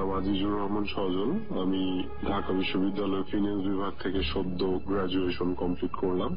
নাম আজিজুর রহমান সজল। আমি ঢাকা বিশ্ববিদ্যালয় ফিন্যান্স বিভাগ থেকে সদ্য গ্রাজুয়েশন কমপ্লিট করলাম।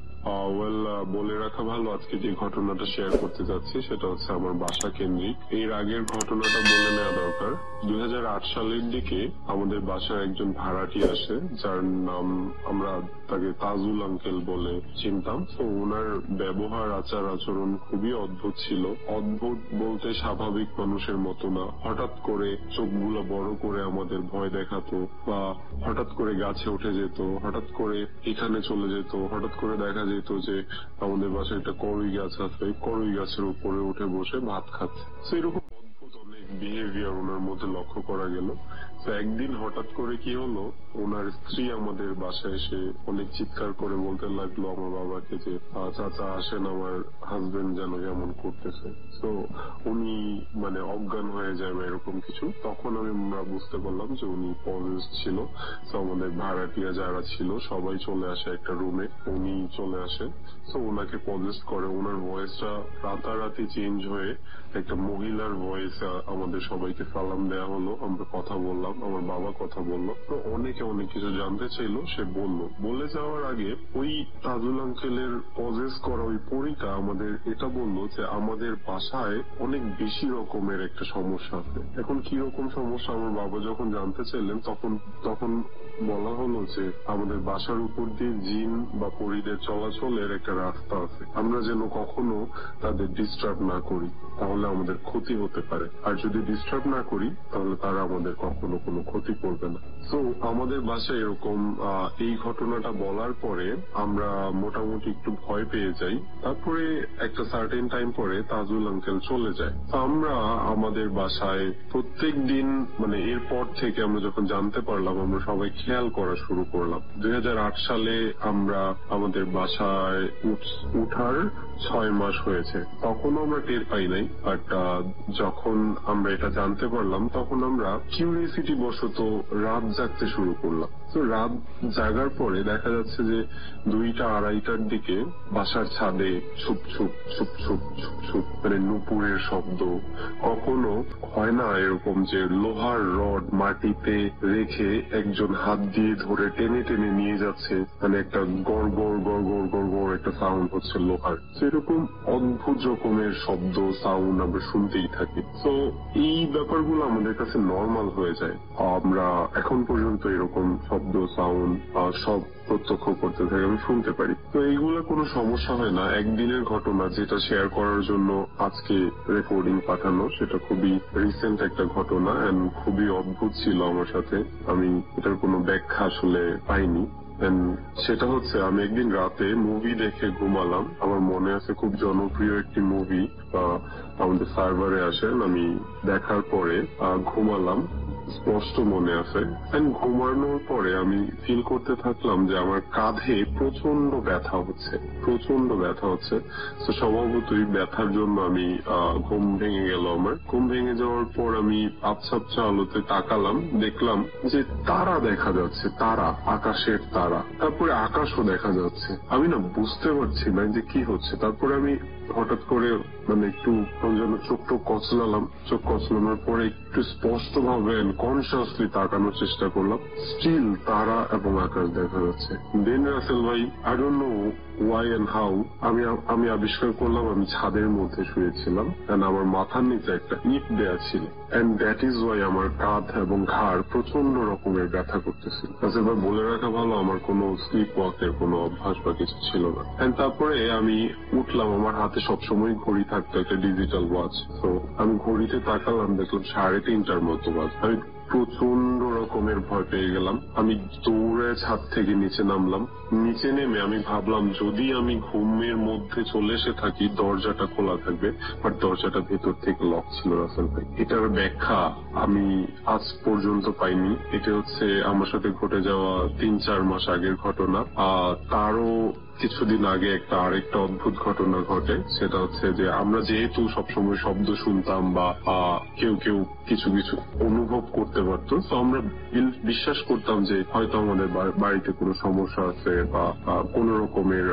বলে রাখা ভালো, আজকে যে ঘটনাটা শেয়ার করতে যাচ্ছি সেটা হচ্ছে আমার বাসা কেন্দ্রিক। এর আগের ঘটনাটা বলে নেওয়া দরকার। 2008 সালের দিকে আমাদের বাসায় একজন ভাড়াটি আসে, যার নাম আমরা তাকে তাজুল আঙ্কেল বলে চিনতাম। তো ওনার ব্যবহার, আচার আচরণ খুবই অদ্ভুত ছিল। অদ্ভুত বলতে স্বাভাবিক মানুষের মতো না। হঠাৎ করে চোখগুলো বড় করে আমাদের ভয় দেখাতো, বা হঠাৎ করে গাছে উঠে যেত, হঠাৎ করে এখানে চলে যেত, হঠাৎ করে দেখা যেত যে আমাদের বাসায় একটা করই গাছ আছে, করই গাছের উপরে উঠে বসে ভাত খাচ্ছে। সেরকম অদ্ভুত অনেক বিহেভিয়ার ওনার মধ্যে লক্ষ্য করা গেল। তো একদিন হঠাৎ করে কি হলো, ওনার স্ত্রী আমাদের বাসায় এসে অনেক চিৎকার করে বলতে লাগলো আমার বাবাকে যে চাচা আসেন, আমার হাজবেন্ড যেন এমন করতেছে। তো উনি অজ্ঞান হয়ে যায় বা এরকম কিছু। তখন আমরা বুঝতে পারলাম যে উনি পজেসড ছিল। তো আমাদের ভাড়াটিয়া যারা ছিল সবাই চলে আসে একটা রুমে, উনি চলে আসে। তো ওনাকে পজেসড করে। ওনার ভয়েসটা রাতারাতি চেঞ্জ হয়ে একটা মহিলার ভয়েস আমাদের সবাইকে সালাম দেওয়া হলো। আমরা কথা বললাম, আমার বাবা কথা বললো। তো অনেকে অনেক কিছু জানতে চাইলো, সে বলল। বলে যাওয়ার আগে ওই তাজুল আঙ্কেলের পজেস করা ওই পরীটা আমাদের এটা বললো যে আমাদের বাসায় অনেক বেশি রকমের একটা সমস্যা আছে। এখন কি রকম সমস্যা আমার বাবা যখন জানতে চাইলেন, তখন বলা হলো যে আমাদের বাসার উপর দিয়ে জিন বা পরীদের চলাচলের একটা রাস্তা আছে। আমরা যেন কখনো তাদের ডিস্টার্ব না করি, তাহলে আমাদের ক্ষতি হতে পারে। আর যদি ডিস্টার্ব না করি তাহলে তারা আমাদের কখনো কোনো ক্ষতি করবে না। তো আমাদের বাসায় এরকম এই ঘটনাটা বলার পরে আমরা মোটামুটি একটু ভয় পেয়ে যাই। তারপরে একটা সার্টেন টাইম পরে তাজুল আঙ্কেল চলে যায়। আমরা আমাদের বাসায় প্রত্যেক দিন এরপর থেকে আমরা যখন জানতে পারলাম, আমরা সবাই খেয়াল করা শুরু করলাম। 2008 সালে আমরা আমাদের বাসায় উঠার 6 মাস হয়েছে। তখনও আমরা টের পাই নাই, বাট যখন আমরা এটা জানতে পারলাম তখন আমরা কিউরিয়াসিটি বশত রাত জাগতে শুরু করলাম। তো রাত জাগার পরে দেখা যাচ্ছে যে 2টা 2:30টার দিকে বাসার ছাদে ছুপ ছুপ ছুপ ছুপ ছুপ ছুপ নুপুরের শব্দ। কখনো হয় না এরকম যে লোহার রড মাটিতে রেখে একজন হাত দিয়ে ধরে টেনে টেনে নিয়ে যাচ্ছে, একটা গড় গড় গড় গড় গড় গড় একটা সাউন্ড হচ্ছে লোহার। সেরকম অদ্ভুত রকমের শব্দ, সাউন্ড আমরা শুনতেই থাকি। তো এই ব্যাপারগুলো আমাদের কাছে নর্মাল হয়ে যায়। আমরা এখন পর্যন্ত এরকম শব্দ, সাউন্ড সব প্রত্যক্ষ করতে থাকি, আমি শুনতে পারি। তো এইগুলো কোনো সমস্যা হয় না। একদিনের ঘটনা যেটা শেয়ার করার জন্য আজকে রেকর্ডিং পাঠানো, সেটা খুবই রিসেন্ট একটা ঘটনা এন্ড খুবই অদ্ভুত ছিল আমার সাথে। আমি এটার কোনো ব্যাখ্যা আসলে পাইনি। সেটা হচ্ছে, আমি একদিন রাতে মুভি দেখে ঘুমালাম। আমার মনে আছে খুব জনপ্রিয় একটি মুভি আমাদের সার্ভারে আসেন, আমি দেখার পরে ঘুমালাম, স্পষ্ট মনে আছে। ঘুমানোর পরে আমি ফিল করতে থাকলাম যে আমার কাঁধে প্রচন্ড ব্যথা হচ্ছে। তো স্বভাবতই ব্যথার জন্য আমি ঘুম ভেঙে গেল। আমার ঘুম ভেঙে যাওয়ার পর আমি আবছা আলোতে তাকালাম, দেখলাম যে তারা দেখা যাচ্ছে, তারা, আকাশের তারা। তারপরে আকাশও দেখা যাচ্ছে। আমি না বুঝতে পারছি না যে কি হচ্ছে। তারপরে আমি হঠাৎ করে একটু যেন চোখ কচলালাম। চোখ কচলানোর পরে একটু স্পষ্ট ভাবে কনসিয়াসলি তাকানোর চেষ্টা করলাম। স্টিল তারা এবং আকাশ দেখা যাচ্ছে। দেন রাসেল ভাই, I don't know why and how, আমি আবিষ্কার করলাম আমি ছাদের মধ্যে শুয়েছিলাম এন্ড আমার মাথার নিচে একটা ইট দেয়া ছিল। এন্ড দ্যাট ইজ ওয়াই আমার কাঁধ এবং ঘাড় প্রচন্ড রকমের ব্যথা করতেছিল। এবার বলে রাখা ভালো, আমার কোনো স্লিপ ওয়াকের কোনো অভ্যাস বা কিছু ছিল না। এন্ড তারপরে আমি উঠলাম। আমার হাতে সবসময় ঘড়ি থাকতো, একটা ডিজিটাল ওয়াচ। তো আমি ঘড়িতে তাকালাম, দেখলাম 3:30টার মতো বাজ। আমি প্রচন্ড রকমের ভয় পেয়ে গেলাম। আমি দৌড়ে ছাদ থেকে নিচে নামলাম। নিচে নেমে আমি ভাবলাম যদি আমি ঘুমের মধ্যে চলে এসে থাকি দরজাটা খোলা থাকবে, বাট দরজাটা ভেতর থেকে লক ছিল। রাসেল ভাই, এটার ব্যাখ্যা আমি আজ পর্যন্ত পাইনি। এটা হচ্ছে আমার সাথে ঘটে যাওয়া 3-4 মাস আগের ঘটনা। তারও কিছুদিন আগে আরেকটা অদ্ভুত ঘটনা ঘটে। সেটা হচ্ছে যে আমরা যেহেতু সবসময় শব্দ শুনতাম বা কেউ কিছু কিছু অনুভব করতে পারতো, তো আমরা বিশ্বাস করতাম যে হয়তো আমাদের বাড়িতে কোনো সমস্যা আছে বা কোন রকমের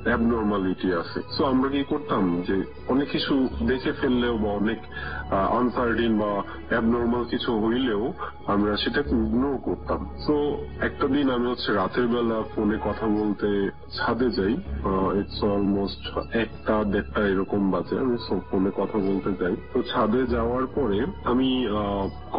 অ্যাবনর্মালিটি আছে। সো আমরা কি করতাম যে অনেক কিছু দেখে ফেললেও বা অনেক আনসার্টিন বা অ্যাবনর্মাল কিছু হইলেও আমরা সেটাকে ইগনোর করতাম। সো একটা দিন আমি রাতের বেলা ফোনে কথা বলতে ছাদে যাই। ইটস অলমোস্ট 1টা-1:30 এরকম বাজে। আমি ফোনে কথা বলতে যাই। তো ছাদে যাওয়ার পরে আমি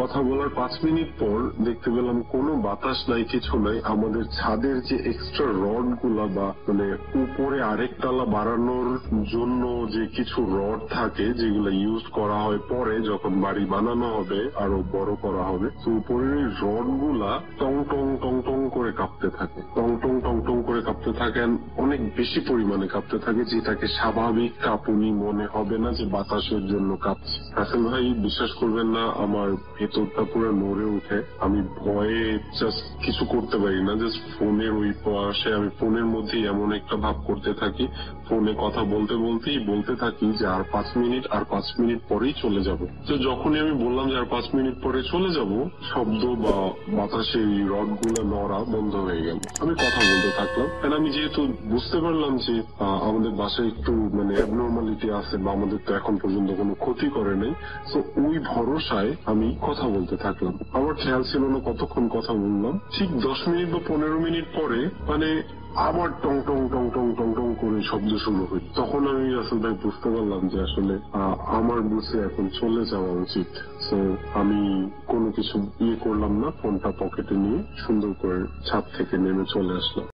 কথা বলার 5 মিনিট পর দেখতে পেলাম কোনো বাতাস নাই, কিছু নাই। আমাদের ছাদের যে এক্সট্রা রড গুলা বা মানে উপরে আরেক তালা বাড়ানোর জন্য যে কিছু রড থাকে যেগুলো ইউজ করা হয় পরে যখন বাড়ি বানানো হবে, আরো বড় করা হবে, তো উপরের এই রড গুলা টং টং টং টং করে কাঁপতে থাকে, টং টং টং টং করে কাঁপতে থাকেন, অনেক বেশি পরিমাণে কাঁপতে থাকে, যেটাকে স্বাভাবিক কাঁপুনি মনে হবে না যে বাতাসের জন্য কাঁপছে। রাসেল ভাই বিশ্বাস করবেন না, আমার ভেতরটা পুরো নড়ে উঠে। আমি ভয়ে জাস্ট কিছু করতে পারি না, জাস্ট ফোনের ওই পাশে আমি ফোনের মধ্যে এমন একটা ভাব করতে থাকি, ফোনে কথা বলতে বলতেই বলতে থাকি যে আর 5 মিনিট, আর 5 মিনিট পরেই চলে যাব। তো যখনই আমি বললাম যে আর 5 মিনিট পরে চলে যাব, শব্দ বা বাতাসে এই রড গুলো নড়া বন্ধ হয়ে গেল। আমি কথা বলতে থাকলাম। কারণ আমি যেহেতু বুঝতে পারলাম যে আমাদের বাসায় একটু মানে অ্যাবনর্মালিটি আছে বা আমাদের তো এখন পর্যন্ত কোনো ক্ষতি করে নাই, তো ওই ভরসায় আমি কথা বলতে থাকলাম। আমার খেয়াল ছিল না কতক্ষণ কথা বললাম। ঠিক 10 মিনিট বা 15 মিনিট পরে মানে আবার টং টং টং টং টং টং করে শব্দ শুরু হয়। তখন আমি রাসেল ভাই বুঝতে পারলাম যে আসলে আমার বুঝে এখন চলে যাওয়া উচিত। তো আমি কোনো কিছু করলাম না, ফোনটা পকেটে নিয়ে সুন্দর করে ছাদ থেকে নেমে চলে আসলাম।